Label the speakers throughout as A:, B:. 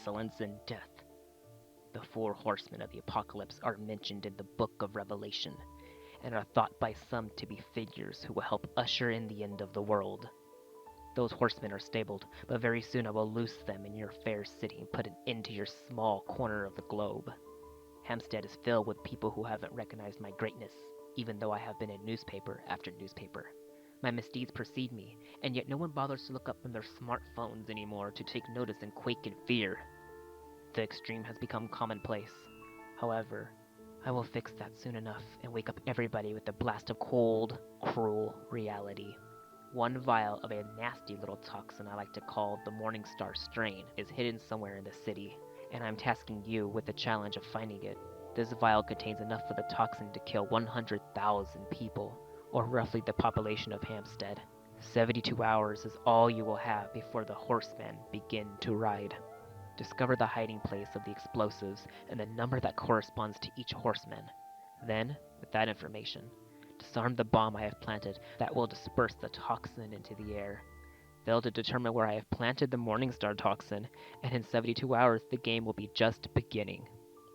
A: pestilence, and death. The Four Horsemen of the Apocalypse are mentioned in the Book of Revelation, and are thought by some to be figures who will help usher in the end of the world. Those horsemen are stabled, but very soon I will loose them in your fair city and put an end to your small corner of the globe. Hampstead is filled with people who haven't recognized my greatness, even though I have been in newspaper after newspaper. My misdeeds precede me, and yet no one bothers to look up from their smartphones anymore to take notice and quake in fear. The extreme has become commonplace. However, I will fix that soon enough and wake up everybody with a blast of cold, cruel reality. One vial of a nasty little toxin I like to call the Morningstar strain is hidden somewhere in the city, and I'm tasking you with the challenge of finding it. This vial contains enough of the toxin to kill 100,000 people, or roughly the population of Hampstead. 72 hours is all you will have before the horsemen begin to ride. Discover the hiding place of the explosives and the number that corresponds to each horseman. Then, with that information, disarm the bomb I have planted that will disperse the toxin into the air. Fail to determine where I have planted the Morningstar toxin, and in 72 hours the game will be just beginning.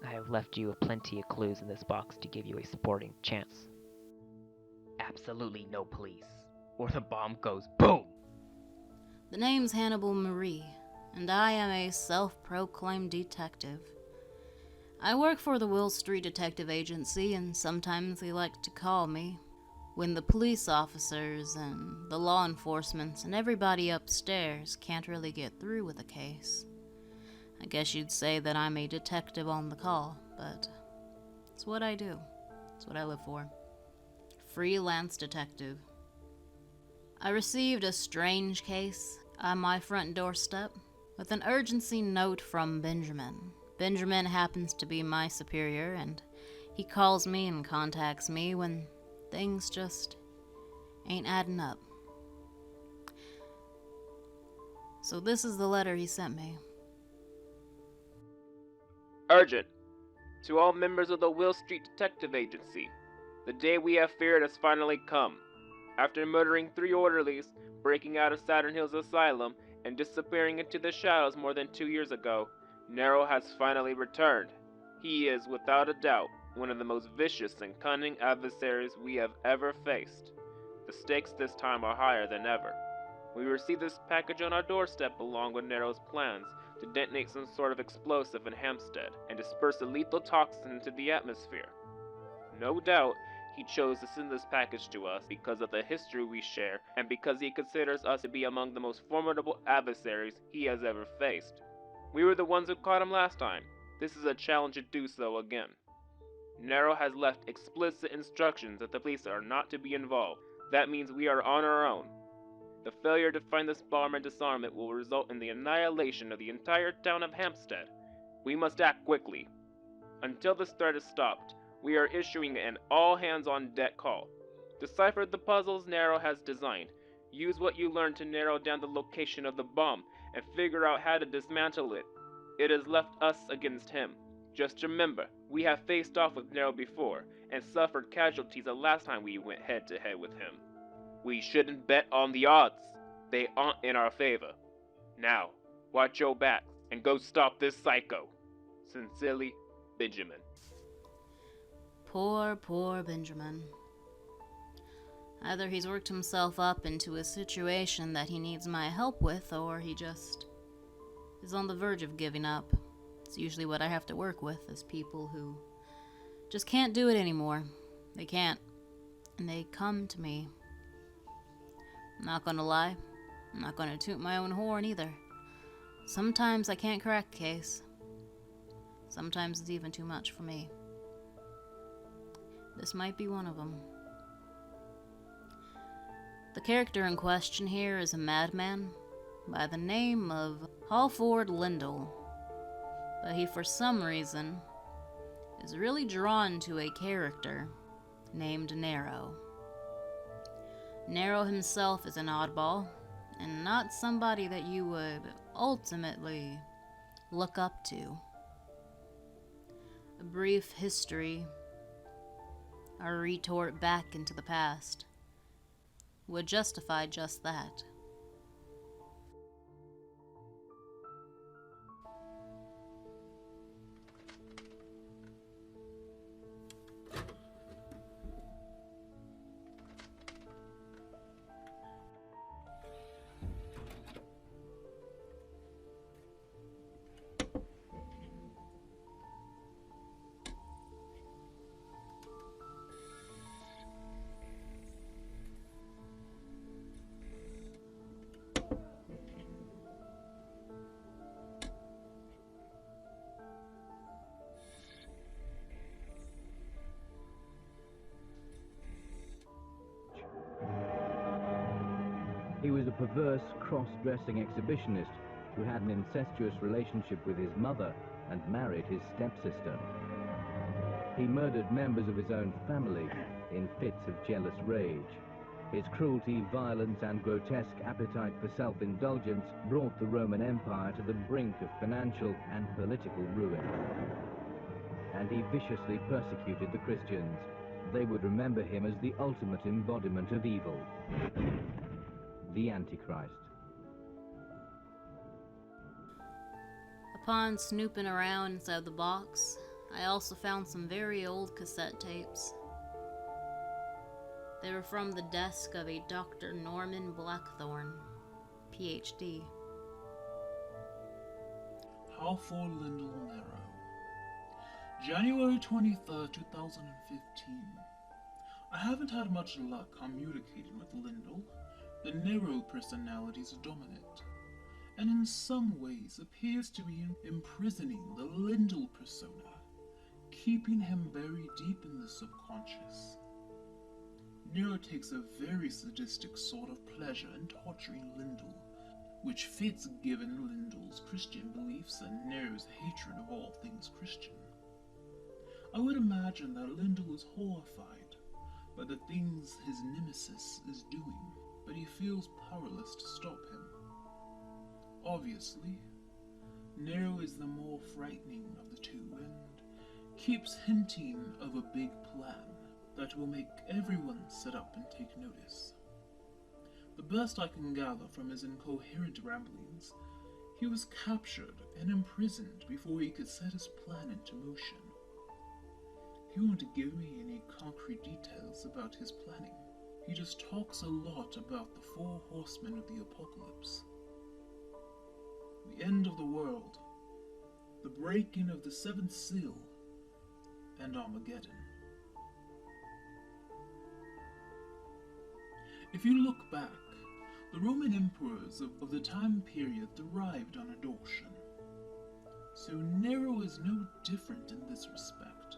A: I have left you plenty of clues in this box to give you a sporting chance. Absolutely no police, or the bomb goes BOOM!
B: The name's Hannabal Marie, and I am a self-proclaimed detective. I work for the Will Street Detective Agency, and sometimes they like to call me when the police officers and the law enforcement and everybody upstairs can't really get through with a case. I guess you'd say that I'm a detective on the call, but it's what I do. It's what I live for. Freelance detective. I received a strange case on my front doorstep with an urgency note from Benjamin. Benjamin happens to be my superior, and he calls me and contacts me when things just ain't adding up. So this is the letter he sent me.
C: Urgent. To all members of the Will Street Detective Agency, the day we have feared has finally come. After murdering 3 orderlies, breaking out of Saturn Hills Asylum, and disappearing into the shadows more than 2 years ago, Nero has finally returned. He is, without a doubt, one of the most vicious and cunning adversaries we have ever faced. The stakes this time are higher than ever. We received this package on our doorstep along with Nero's plans to detonate some sort of explosive in Hampstead and disperse a lethal toxin into the atmosphere. No doubt, he chose to send this package to us because of the history we share and because he considers us to be among the most formidable adversaries he has ever faced. We were the ones who caught him last time. This is a challenge to do so again. Nero has left explicit instructions that the police are not to be involved. That means we are on our own. The failure to find this bomb and disarm it will result in the annihilation of the entire town of Hampstead. We must act quickly. Until this threat is stopped, we are issuing an all-hands-on-deck call. Decipher the puzzles Nero has designed. Use what you learned to narrow down the location of the bomb and figure out how to dismantle it. It has left us against him. Just remember, we have faced off with Nero before and suffered casualties the last time we went head-to-head with him. We shouldn't bet on the odds. They aren't in our favor. Now, watch your back and go stop this psycho. Sincerely, Benjamin.
B: Poor Benjamin. Either he's worked himself up into a situation that he needs my help with, or he just is on the verge of giving up. It's usually what I have to work with, is people who just can't do it anymore. They can't. And they come to me. I'm not gonna lie. I'm not gonna toot my own horn either. Sometimes I can't crack a case. Sometimes it's even too much for me. This might be one of them. The character in question here is a madman by the name of Halford Lindell, but he for some reason is really drawn to a character named Nero. Nero himself is an oddball, and not somebody that you would ultimately look up to. A brief history, a retort back into the past, would justify just that.
D: He was a perverse, cross-dressing exhibitionist who had an incestuous relationship with his mother and married his stepsister. He murdered members of his own family in fits of jealous rage. His cruelty, violence, and grotesque appetite for self-indulgence brought the Roman Empire to the brink of financial and political ruin. And he viciously persecuted the Christians. They would remember him as the ultimate embodiment of evil, the Antichrist.
B: Upon snooping around inside the box, I also found some very old cassette tapes. They were from the desk of a Dr. Norman Blackthorne, PhD.
E: How for Lindell, Nero. January 23rd, 2015. I haven't had much luck communicating with Lindell. The Nero personality is dominant, and in some ways appears to be imprisoning the Lindell persona, keeping him buried deep in the subconscious. Nero takes a very sadistic sort of pleasure in torturing Lindell, which fits given Lindell's Christian beliefs and Nero's hatred of all things Christian. I would imagine that Lindell is horrified by the things his nemesis is doing, but he feels powerless to stop him. Obviously, Nero is the more frightening of the two and keeps hinting of a big plan that will make everyone sit up and take notice. The best I can gather from his incoherent ramblings, he was captured and imprisoned before he could set his plan into motion. He won't give me any concrete details about his planning. He just talks a lot about the Four Horsemen of the Apocalypse. The end of the world, the breaking of the seventh seal, and Armageddon. If you look back, the Roman emperors of the time period thrived on adoption. So Nero is no different in this respect.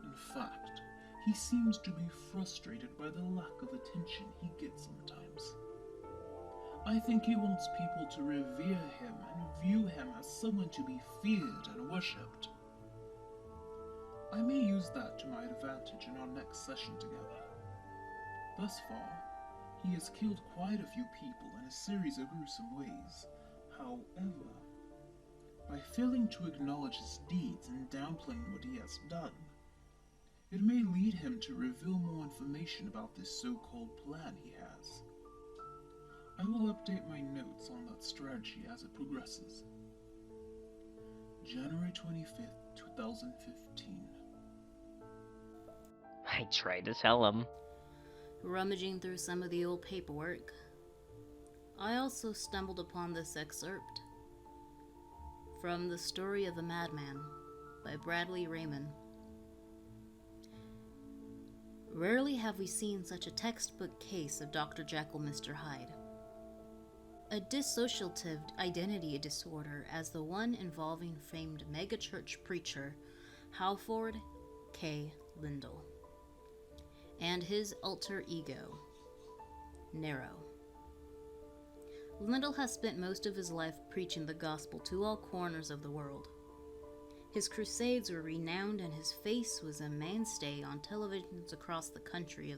E: In fact, he seems to be frustrated by the lack of attention he gets sometimes. I think he wants people to revere him and view him as someone to be feared and worshipped. I may use that to my advantage in our next session together. Thus far, he has killed quite a few people in a series of gruesome ways. However, by failing to acknowledge his deeds and downplaying what he has done, it may lead him to reveal more information about this so-called plan he has. I will update my notes on that strategy as it progresses. January 25th, 2015.
A: I tried to tell him.
B: Rummaging through some of the old paperwork, I also stumbled upon this excerpt from The Story of a Madman by Bradley Raymond. Rarely have we seen such a textbook case of Dr. Jekyll, Mr. Hyde. A dissociative identity disorder as the one involving famed megachurch preacher Halford K. Lindell and his alter ego, Nero. Lindell has spent most of his life preaching the gospel to all corners of the world. His crusades were renowned and his face was a mainstay on televisions across the country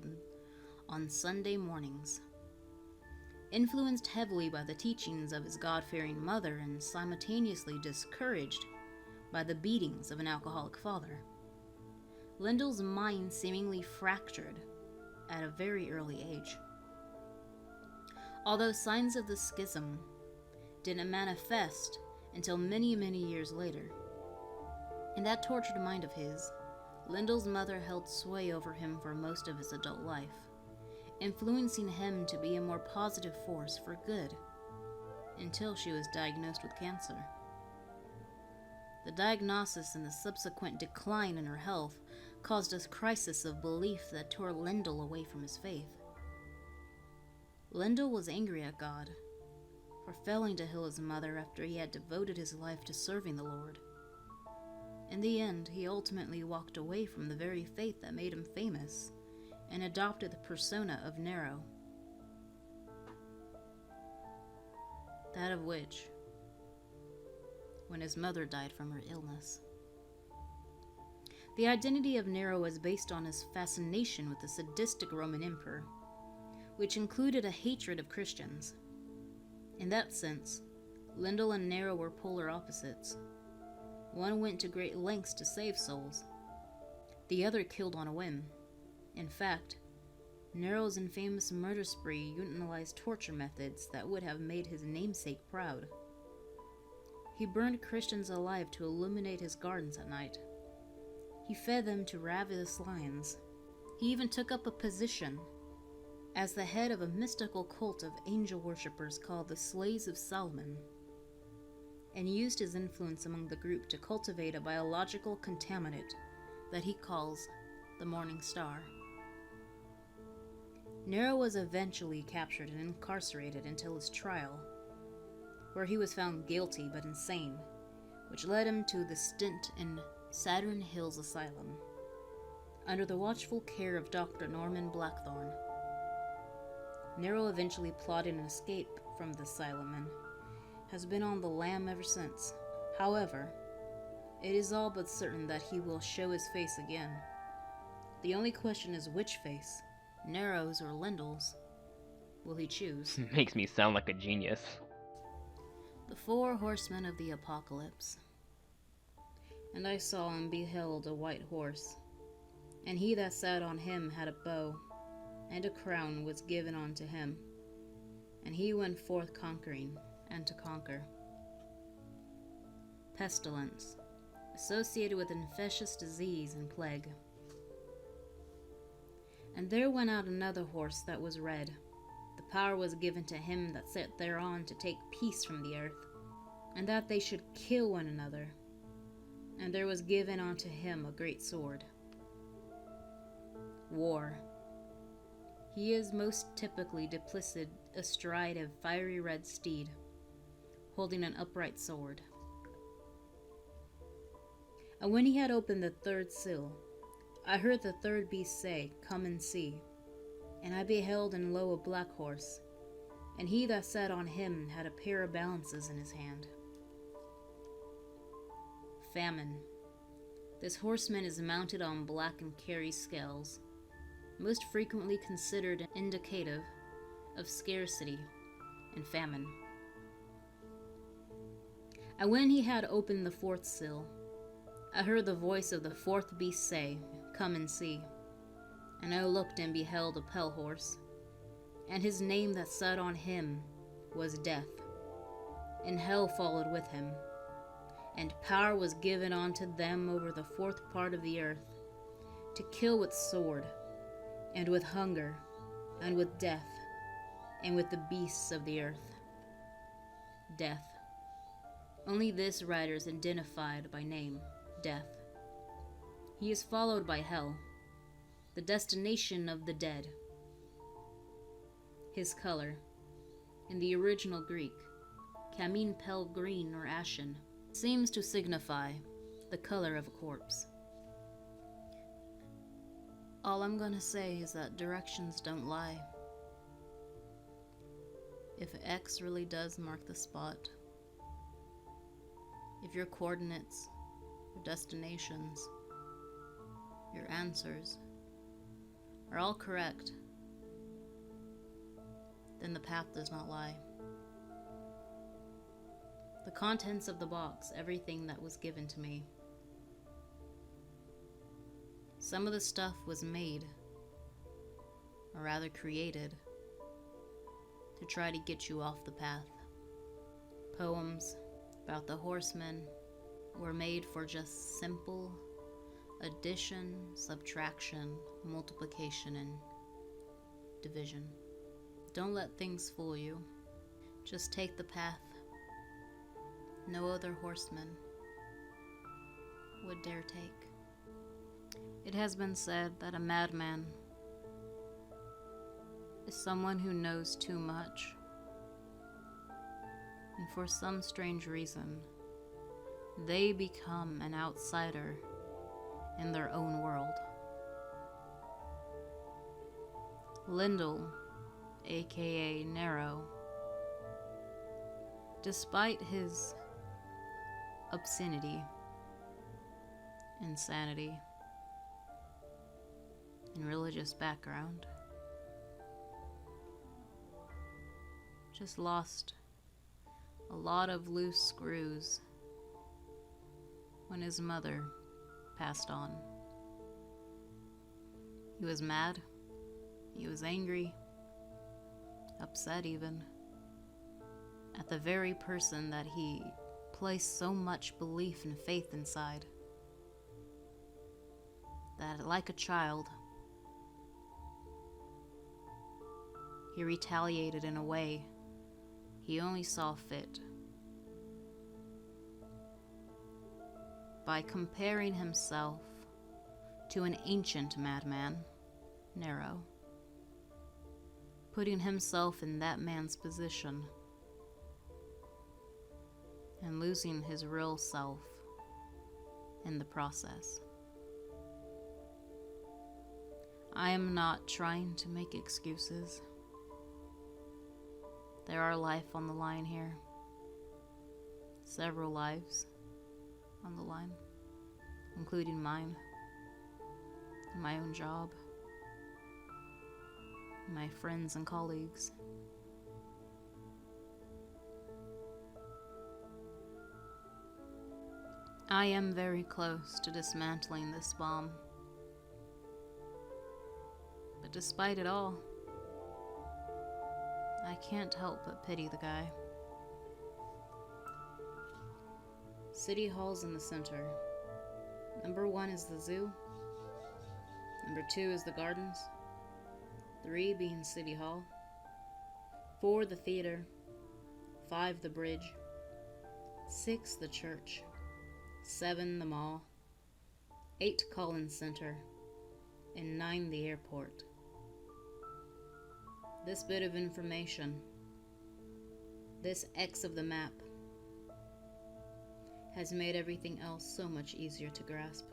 B: on Sunday mornings. Influenced heavily by the teachings of his God-fearing mother and simultaneously discouraged by the beatings of an alcoholic father, Lindell's mind seemingly fractured at a very early age. Although signs of the schism didn't manifest until many, many years later, in that tortured mind of his, Lindell's mother held sway over him for most of his adult life, influencing him to be a more positive force for good, until she was diagnosed with cancer. The diagnosis and the subsequent decline in her health caused a crisis of belief that tore Lindell away from his faith. Lindell was angry at God for failing to heal his mother after he had devoted his life to serving the Lord. In the end, he ultimately walked away from the very faith that made him famous and adopted the persona of Nero. that of which, when his mother died from her illness. The identity of Nero was based on his fascination with the sadistic Roman emperor, which included a hatred of Christians. In that sense, Lindell and Nero were polar opposites. One went to great lengths to save souls. The other killed on a whim. In fact, Nero's infamous murder spree utilized torture methods that would have made his namesake proud. He burned Christians alive to illuminate his gardens at night. He fed them to ravenous lions. He even took up a position as the head of a mystical cult of angel worshippers called the Slaves of Solomon, and used his influence among the group to cultivate a biological contaminant that he calls the Morning Star. Nero was eventually captured and incarcerated until his trial, where he was found guilty but insane, which led him to the stint in Saturn Hills Asylum, under the watchful care of Dr. Norman Blackthorne. Nero eventually plotted an escape from the asylum and has been on the lam ever since. However, it is all but certain that he will show his face again. The only question is which face, Nero's or Lindell's, will he choose?
A: Makes me sound like a genius.
B: The Four Horsemen of the Apocalypse. And I saw and beheld a white horse, and he that sat on him had a bow, and a crown was given unto him, and he went forth conquering, and to conquer. Pestilence, associated with infectious disease and plague. And there went out another horse that was red. The power was given to him that sat thereon to take peace from the earth, and that they should kill one another. And there was given unto him a great sword. War. He is most typically depicted astride a fiery red steed, holding an upright sword. And when he had opened the third seal, I heard the third beast say, Come and see. And I beheld, and lo, a black horse, and he that sat on him had a pair of balances in his hand. Famine. This horseman is mounted on black and carries scales, most frequently considered indicative of scarcity and famine. And when he had opened the fourth seal, I heard the voice of the fourth beast say, Come and see. And I looked and beheld a pale horse, and his name that sat on him was Death, and hell followed with him. And power was given unto them over the fourth part of the earth, to kill with sword, and with hunger, and with death, and with the beasts of the earth. Death. Only this rider is identified by name, Death. He is followed by Hell, the destination of the dead. His color, in the original Greek, camine pale green or ashen, seems to signify the color of a corpse. All I'm gonna say is that directions don't lie. If X really does mark the spot, if your coordinates, your destinations, your answers are all correct, then the path does not lie. The contents of the box, everything that was given to me. Some of the stuff was made, or rather created, to try to get you off the path. Poems about the horsemen were made for just simple addition, subtraction, multiplication, and division. Don't let things fool you. Just take the path no other horseman would dare take. It has been said that a madman is someone who knows too much, and for some strange reason, they become an outsider in their own world. Lindell, aka Nero, Despite his obscenity, insanity, and religious background, just lost a lot of loose screws when his mother passed on. He was mad, he was angry, upset even, at the very person that he placed so much belief and faith inside, that like a child, he retaliated in a way he only saw fit. By comparing himself to an ancient madman, Nero, putting himself in that man's position and losing his real self in the process. I am not trying to make excuses. There are life on the line here. Several lives on the line, including mine, my own job, my friends and colleagues. I am very close to dismantling this bomb. But despite it all, I can't help but pity the guy. City Hall's in the center. Number 1 is the zoo. Number 2 is the gardens. 3 being City Hall. 4 the theater. 5 the bridge. 6 the church. 7 the mall. 8 Collins Center. And 9 the airport. This bit of information, this X of the map, has made everything else so much easier to grasp.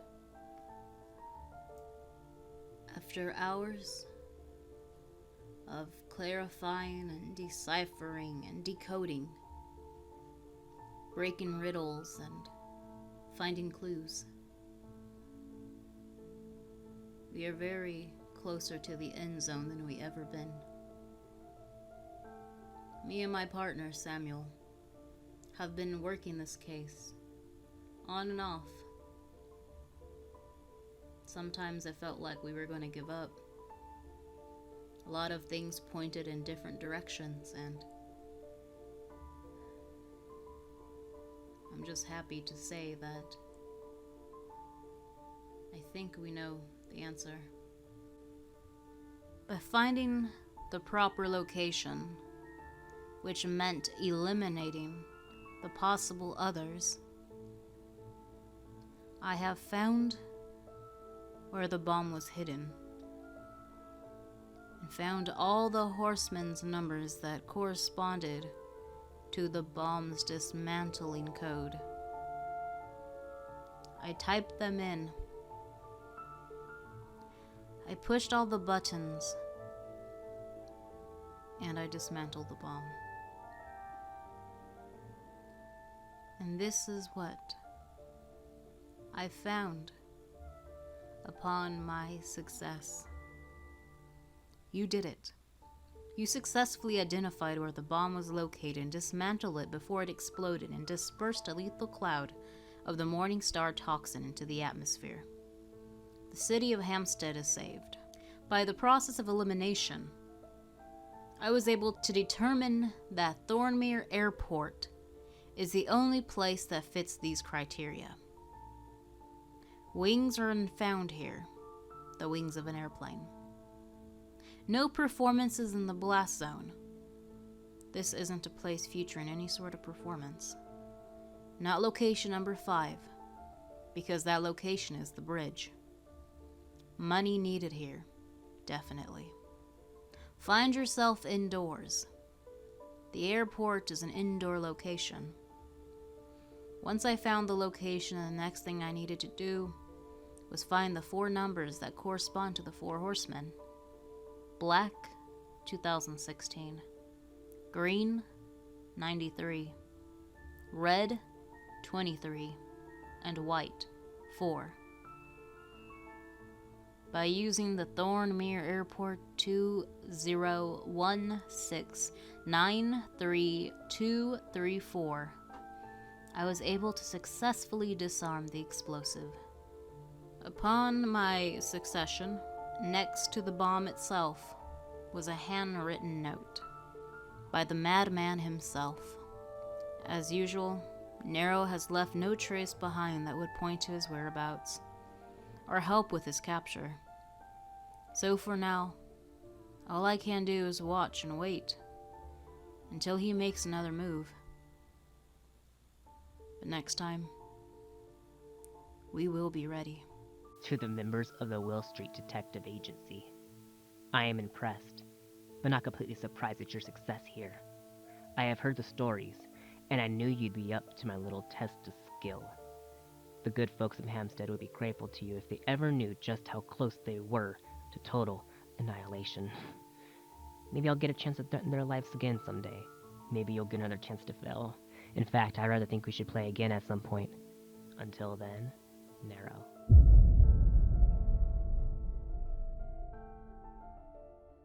B: After hours of clarifying and deciphering and decoding, breaking riddles and finding clues, we are very closer to the end zone than we ever been. Me and my partner, Samuel, have been working this case, on and off. Sometimes I felt like we were going to give up. A lot of things pointed in different directions, and I'm just happy to say that I think we know the answer. By finding the proper location, which meant eliminating the possible others, I have found where the bomb was hidden, and found all the horsemen's numbers that corresponded to the bomb's dismantling code. I typed them in. I pushed all the buttons, and I dismantled the bomb. And this is what I found upon my success. You did it. You successfully identified where the bomb was located and dismantled it before it exploded and dispersed a lethal cloud of the Morning Star toxin into the atmosphere. The city of Hampstead is saved. By the process of elimination, I was able to determine that Thornmere Airport is the only place that fits these criteria. Wings are found here, the wings of an airplane. No performances in the blast zone. This isn't a place featuring any sort of performance. Not location number 5, because that location is the bridge. Money needed here, definitely. Find yourself indoors. The airport is an indoor location. Once I found the location, the next thing I needed to do was find the 4 numbers that correspond to the Four Horsemen. Black, 2016. Green, 93. red 23, and white 4. By using the Thornmere Airport 2016932234, I was able to successfully disarm the explosive. Upon my succession, next to the bomb itself was a handwritten note by the madman himself. As usual, Nero has left no trace behind that would point to his whereabouts or help with his capture. So for now, all I can do is watch and wait until he makes another move. But next time, we will be ready.
A: To the members of the Will Street Detective Agency, I am impressed, but not completely surprised at your success here. I have heard the stories, and I knew you'd be up to my little test of skill. The good folks of Hampstead would be grateful to you if they ever knew just how close they were to total annihilation. Maybe I'll get a chance to threaten their lives again someday. Maybe you'll get another chance to fail. In fact, I rather think we should play again at some point. Until then, Nero.